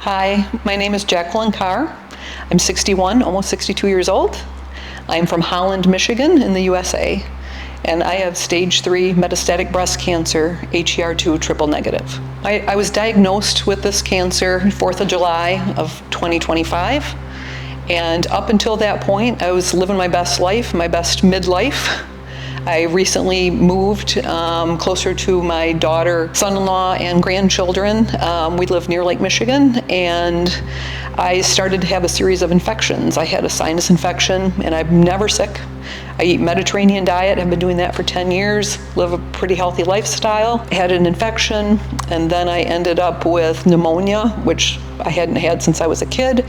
Hi, my name is Jacquelyn Karr. I'm 61, almost 62 years old. I'm from Holland, Michigan in the USA, and I have stage 3 metastatic breast cancer, HER2 triple negative. I was diagnosed with this cancer 4th of July of 2025, and up until that point, I was living my best life, my best midlife. I recently moved closer to my daughter, son-in-law, and grandchildren. We live near Lake Michigan, and I started to have a series of infections. I had a sinus infection, and I'm never sick. I eat Mediterranean diet. I've been doing that for 10 years, live a pretty healthy lifestyle. I had an infection, and then I ended up with pneumonia, which I hadn't had since I was a kid,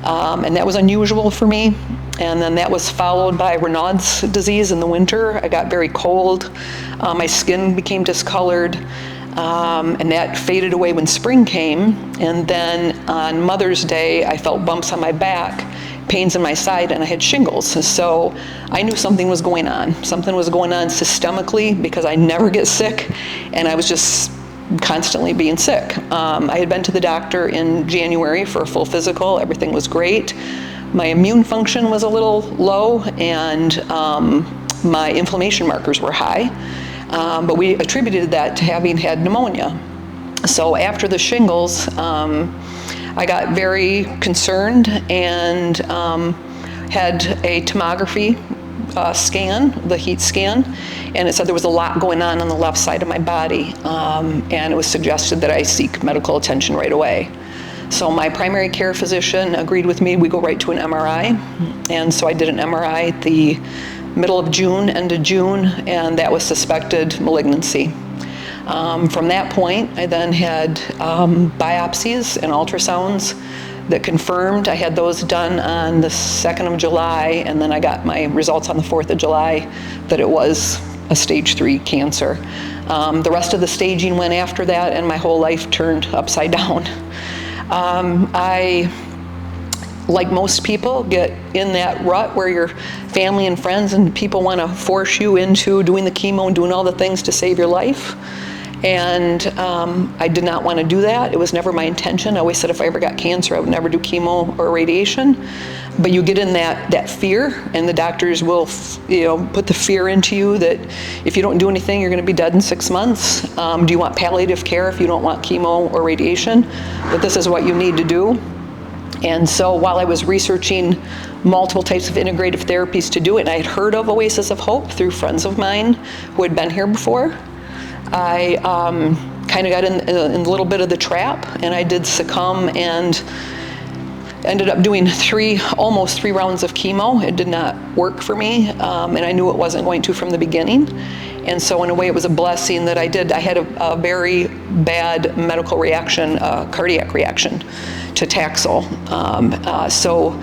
and that was unusual for me. And then that was followed by Raynaud's disease in the winter. I got very cold. My skin became discolored, and that faded away when spring came. And then on Mother's Day, I felt bumps on my back, pains in my side, and I had shingles. So I knew something was going on. Something was going on systemically because I never get sick, and I was just constantly being sick. I had been to the doctor in January for a full physical. Everything was great. My immune function was a little low, and my inflammation markers were high, but we attributed that to having had pneumonia. So after the shingles, I got very concerned and had a tomography scan, the heat scan, and it said there was a lot going on the left side of my body, and it was suggested that I seek medical attention right away. So my primary care physician agreed with me. We go right to an MRI. And so I did an MRI at the middle of June, end of June, and that was suspected malignancy. From that point, I then had biopsies and ultrasounds that confirmed. I had those done on the 2nd of July, and then I got my results on the 4th of July that it was a stage 3 cancer. The rest of the staging went after that, and my whole life turned upside down. I, like most people, get in that rut where your family and friends and people want to force you into doing the chemo and doing all the things to save your life. And I did not want to do that. It was never my intention. I always said if I ever got cancer, I would never do chemo or radiation. But you get in that fear, and the doctors will, put the fear into you that if you don't do anything, you're going to be dead in 6 months. Do you want palliative care if you don't want chemo or radiation? But this is what you need to do. And so while I was researching multiple types of integrative therapies to do it, and I had heard of Oasis of Hope through friends of mine who had been here before, I kind of got in a little bit of the trap, and I did succumb and ended up doing almost three rounds of chemo. It did not work for me, and I knew it wasn't going to from the beginning. And so in a way, it was a blessing that I did. I had a very bad medical reaction, cardiac reaction to Taxol. So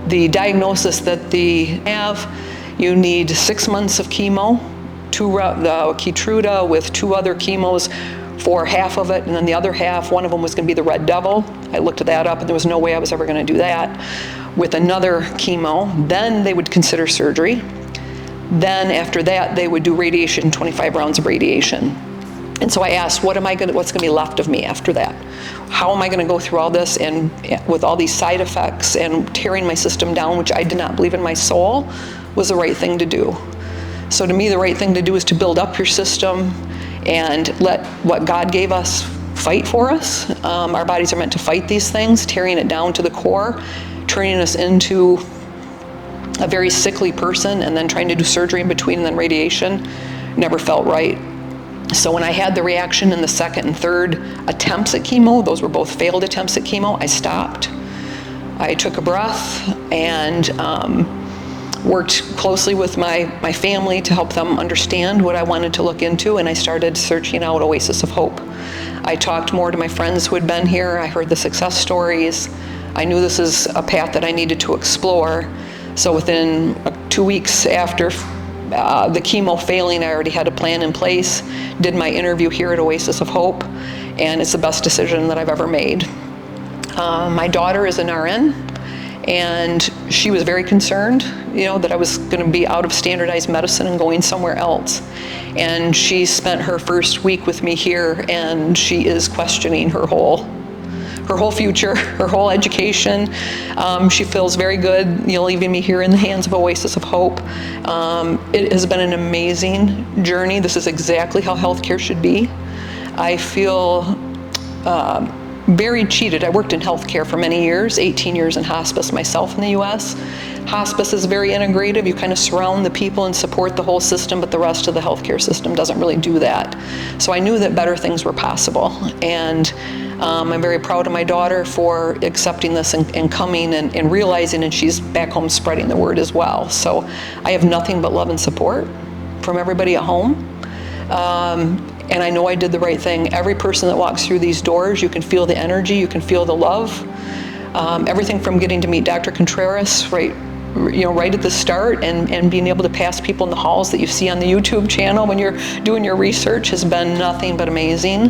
the diagnosis that they have, you need 6 months of chemo, the Keytruda with 2 other chemos for half of it, and then the other half, one of them was going to be the Red Devil. I looked that up, and there was no way I was ever going to do that. With another chemo, then they would consider surgery. Then after that, they would do radiation, 25 rounds of radiation. And so I asked, what's going to be left of me after that? How am I going to go through all this and with all these side effects and tearing my system down, which I did not believe in my soul was the right thing to do. So to me, the right thing to do is to build up your system and let what God gave us fight for us. Our bodies are meant to fight these things, tearing it down to the core, turning us into a very sickly person, and then trying to do surgery in between and then radiation never felt right. So when I had the reaction in the 2nd and 3rd attempts at chemo, those were both failed attempts at chemo, I stopped. I took a breath and worked closely with my family to help them understand what I wanted to look into, and I started searching out Oasis of Hope. I talked more to my friends who had been here. I heard the success stories. I knew this is a path that I needed to explore. So within 2 weeks after the chemo failing, I already had a plan in place, did my interview here at Oasis of Hope, and it's the best decision that I've ever made. My daughter is an RN, and she was very concerned, that I was going to be out of standardized medicine and going somewhere else. And she spent her first week with me here, and she is questioning her whole her whole future, her whole education. She feels very good, leaving me here in the hands of Oasis of Hope. It has been an amazing journey. This is exactly how healthcare should be. I feel very cheated. I worked in healthcare for many years, 18 years in hospice myself in the US. Hospice is very integrative. You kind of surround the people and support the whole system, but the rest of the healthcare system doesn't really do that. So I knew that better things were possible. And I'm very proud of my daughter for accepting this and coming and realizing, and she's back home spreading the word as well. So I have nothing but love and support from everybody at home. And I know I did the right thing. Every person that walks through these doors, you can feel the energy, you can feel the love. Everything from getting to meet Dr. Contreras right at the start, and being able to pass people in the halls that you see on the YouTube channel when you're doing your research has been nothing but amazing.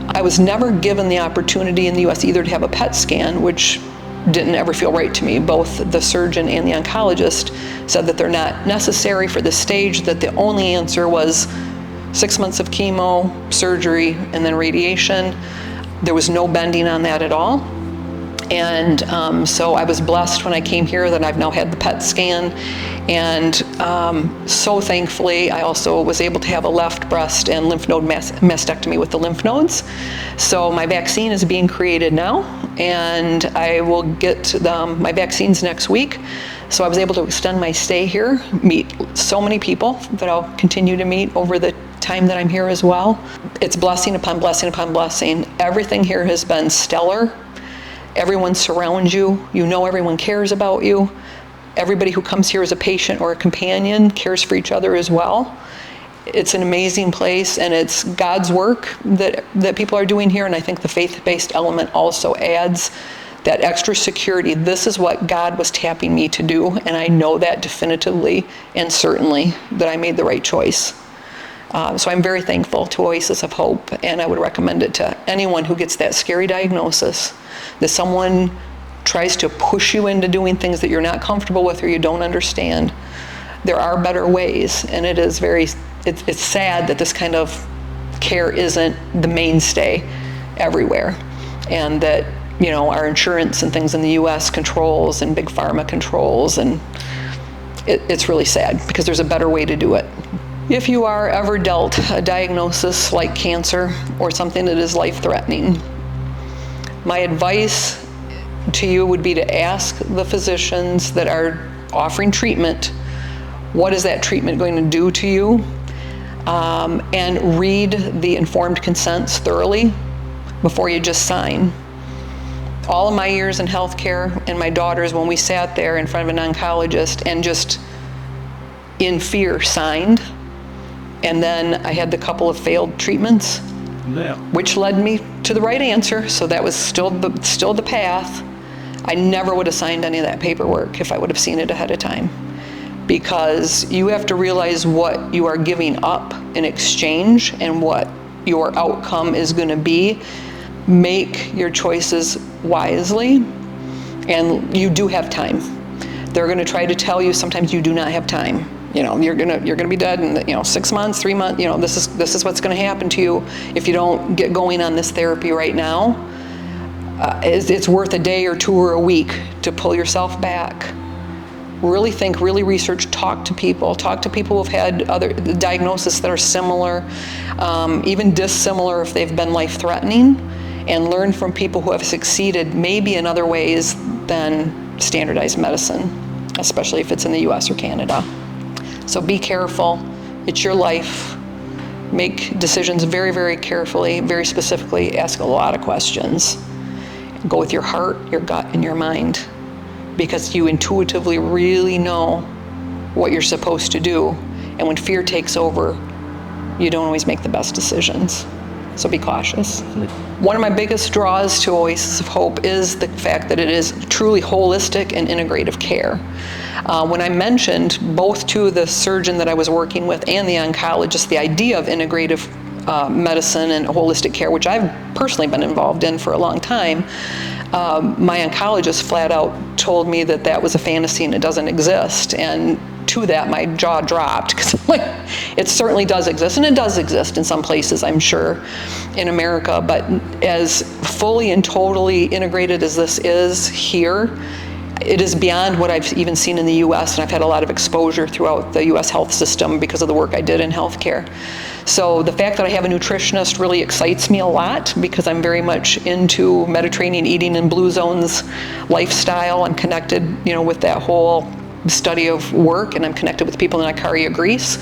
I was never given the opportunity in the US either to have a PET scan, which didn't ever feel right to me. Both the surgeon and the oncologist said that they're not necessary for this stage, that the only answer was 6 months of chemo, surgery, and then radiation. There was no bending on that at all. And so I was blessed when I came here that I've now had the PET scan. And so thankfully, I also was able to have a left breast and lymph node mastectomy with the lymph nodes. So my vaccine is being created now, and I will get my vaccines next week. So I was able to extend my stay here, meet so many people that I'll continue to meet over the time that I'm here as well. It's blessing upon blessing upon blessing. Everything here has been stellar. Everyone surrounds you. You know everyone cares about you. Everybody who comes here as a patient or a companion cares for each other as well. It's an amazing place, and it's God's work that people are doing here, and I think the faith-based element also adds that extra security. This is what God was tapping me to do, and I know that definitively and certainly that I made the right choice. So I'm very thankful to Oasis of Hope, and I would recommend it to anyone who gets that scary diagnosis, that someone tries to push you into doing things that you're not comfortable with or you don't understand. There are better ways, and it's sad that this kind of care isn't the mainstay everywhere, and that our insurance and things in the US controls and big pharma controls, and it's really sad because there's a better way to do it. If you are ever dealt a diagnosis like cancer or something that is life-threatening, my advice to you would be to ask the physicians that are offering treatment, what is that treatment going to do to you? And read the informed consents thoroughly before you just sign. All of my years in healthcare and my daughters, when we sat there in front of an oncologist and just in fear signed, and then I had the couple of failed treatments, which led me to the right answer, so that was still the path. I never would have signed any of that paperwork if I would have seen it ahead of time, because you have to realize what you are giving up in exchange and what your outcome is going to be. Make your choices wisely, and you do have time. They're going to try to tell you sometimes you do not have time. You're gonna be dead in 6 months, 3 months. This is what's going to happen to you if you don't get going on this therapy right now. It's worth a day or two or a week to pull yourself back. Really think, really research, talk to people who've had other diagnoses that are similar, even dissimilar if they've been life-threatening, and learn from people who have succeeded maybe in other ways than standardized medicine, especially if it's in the US or Canada. So be careful. It's your life. Make decisions very, very carefully, very specifically. Ask a lot of questions. Go with your heart, your gut, and your mind, because you intuitively really know what you're supposed to do. And when fear takes over, you don't always make the best decisions. So be cautious. One of my biggest draws to Oasis of Hope is the fact that it is truly holistic and integrative care. When I mentioned both to the surgeon that I was working with and the oncologist the idea of integrative medicine and holistic care, which I've personally been involved in for a long time, my oncologist flat out told me that that was a fantasy and it doesn't exist. And to that, my jaw dropped, because like, it certainly does exist, and it does exist in some places, I'm sure, in America, but as fully and totally integrated as this is here, it is beyond what I've even seen in the US, and I've had a lot of exposure throughout the US health system because of the work I did in healthcare. So the fact that I have a nutritionist really excites me a lot, because I'm very much into Mediterranean eating and Blue Zones lifestyle. I'm connected, with that whole study of work, and I'm connected with people in Ikaria, Greece.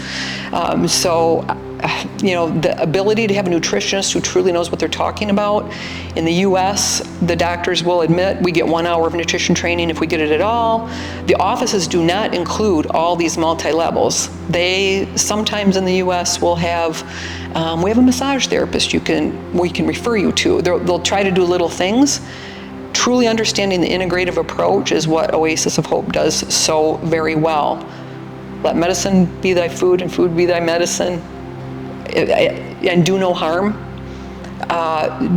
The ability to have a nutritionist who truly knows what they're talking about. In the US, the doctors will admit we get 1 hour of nutrition training if we get it at all. The offices do not include all these multi-levels. They sometimes in the US will have, we have a massage therapist we can refer you to. They'll try to do little things. Truly understanding the integrative approach is what Oasis of Hope does so very well. Let medicine be thy food and food be thy medicine. And do no harm.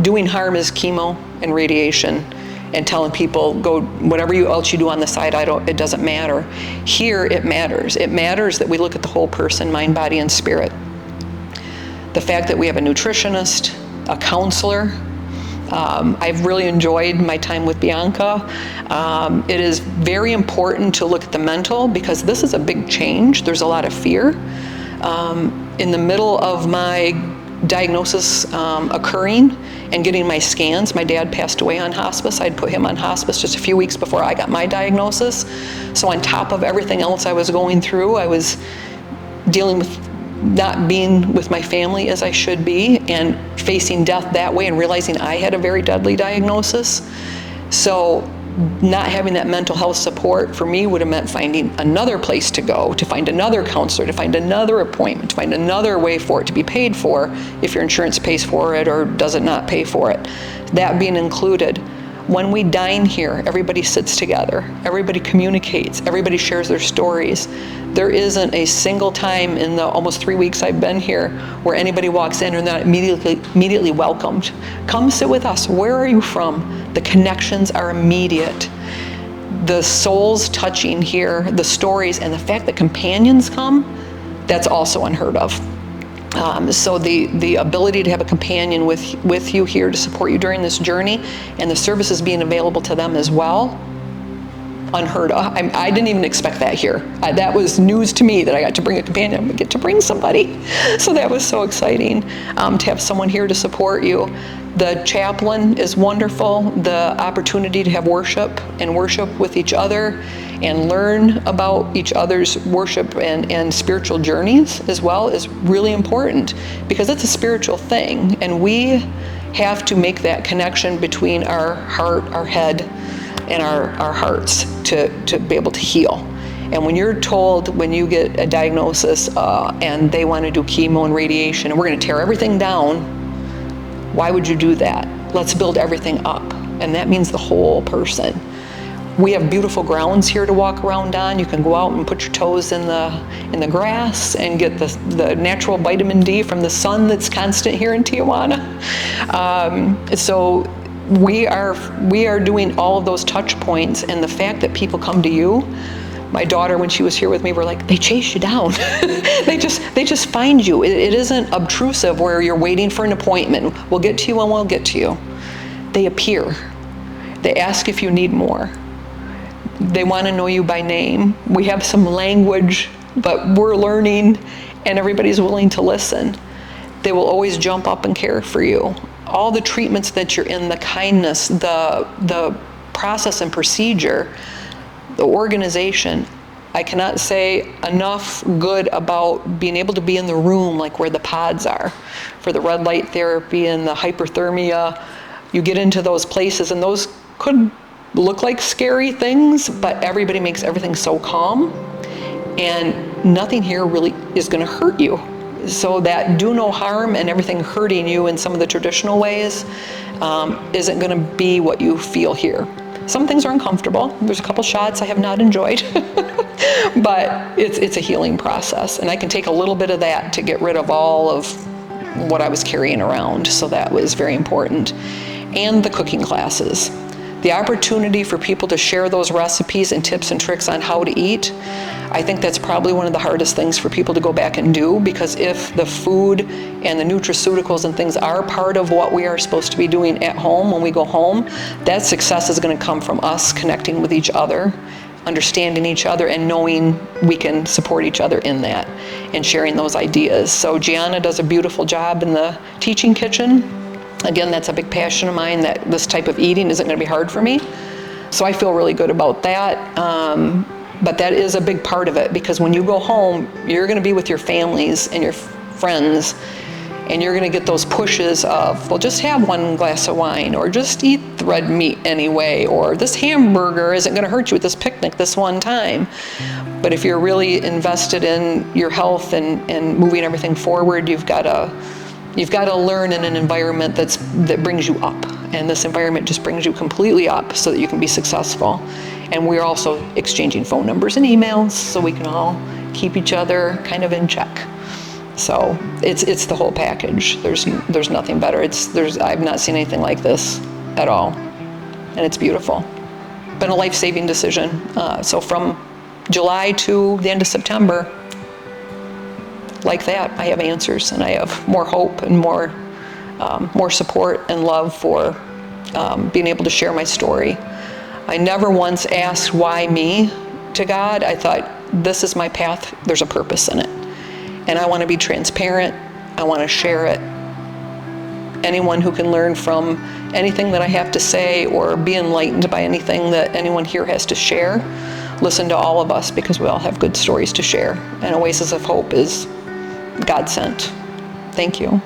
Doing harm is chemo and radiation, and telling people, go whatever else you do on the side, it doesn't matter. Here it matters. It matters that we look at the whole person, mind, body, and spirit. The fact that we have a nutritionist, a counselor. I've really enjoyed my time with Bianca. It is very important to look at the mental, because this is a big change. There's a lot of fear. In the middle of my diagnosis occurring and getting my scans, my dad passed away on hospice. I'd put him on hospice just a few weeks before I got my diagnosis. So on top of everything else I was going through, I was dealing with not being with my family as I should be, and facing death that way, and realizing I had a very deadly diagnosis. So not having that mental health support for me would have meant finding another place to go, to find another counselor, to find another appointment, to find another way for it to be paid for if your insurance pays for it or does it not pay for it. That being included. When we dine here, everybody sits together, everybody communicates, everybody shares their stories. There isn't a single time in the almost 3 weeks I've been here where anybody walks in and they're not immediately welcomed. Come sit with us. Where are you from? The connections are immediate. The souls touching here, the stories, and the fact that companions come, that's also unheard of. So the ability to have a companion with you here to support you during this journey, and the services being available to them as well, unheard of. I didn't even expect that here. That was news to me, that I got to bring a companion. I get to bring somebody. So that was so exciting to have someone here to support you. The chaplain is wonderful. The opportunity to have worship and worship with each other and learn about each other's worship and spiritual journeys as well is really important, because it's a spiritual thing, and we have to make that connection between our heart, our head, and our hearts to be able to heal. And when you're told, when you get a diagnosis and they want to do chemo and radiation and we're going to tear everything down, why would you do that? Let's build everything up. And that means the whole person. We have beautiful grounds here to walk around on. You can go out and put your toes in the grass and get the natural vitamin D from the sun that's constant here in Tijuana. So we are doing all of those touch points, and the fact that people come to you. My daughter, when she was here with me, were like, they chase you down. they just find you. It isn't obtrusive where you're waiting for an appointment. We'll get to you when we'll get to you. They appear. They ask if you need more. They want to know you by name. We have some language, but we're learning, and everybody's willing to listen. They will always jump up and care for you. All the treatments that you're in, the kindness, the process and procedure, the organization, I cannot say enough good about being able to be in the room, like where the pods are for the red light therapy and the hyperthermia. You get into those places, and those could look like scary things, but everybody makes everything so calm, and nothing here really is going to hurt you. So that do no harm and everything hurting you in some of the traditional ways isn't going to be what you feel here. Some things are uncomfortable. There's a couple shots I have not enjoyed, but it's a healing process, and I can take a little bit of that to get rid of all of what I was carrying around. So that was very important. And the cooking classes. The opportunity for people to share those recipes and tips and tricks on how to eat. I think that's probably one of the hardest things for people to go back and do, because if the food and the nutraceuticals and things are part of what we are supposed to be doing at home when we go home, that success is going to come from us connecting with each other, understanding each other, and knowing we can support each other in that and sharing those ideas. So Gianna does a beautiful job in the teaching kitchen. Again, that's a big passion of mine, that this type of eating isn't going to be hard for me. So I feel really good about that. But that is a big part of it, because when you go home, you're going to be with your families and your friends, and you're going to get those pushes of, well, just have one glass of wine, or just eat the red meat anyway, or this hamburger isn't going to hurt you at this picnic this one time. But if you're really invested in your health and moving everything forward, you've got to learn in an environment that brings you up. And this environment just brings you completely up so that you can be successful. And we're also exchanging phone numbers and emails so we can all keep each other kind of in check. So it's the whole package. There's nothing better. I've not seen anything like this at all. And it's beautiful. Been a life-saving decision. So from July to the end of September, like that, I have answers, and I have more hope and more support and love for being able to share my story. I never once asked why me to God. I thought, this is my path, there's a purpose in it. And I want to be transparent, I want to share it. Anyone who can learn from anything that I have to say or be enlightened by anything that anyone here has to share, listen to all of us, because we all have good stories to share. And Oasis of Hope is God sent. Thank you.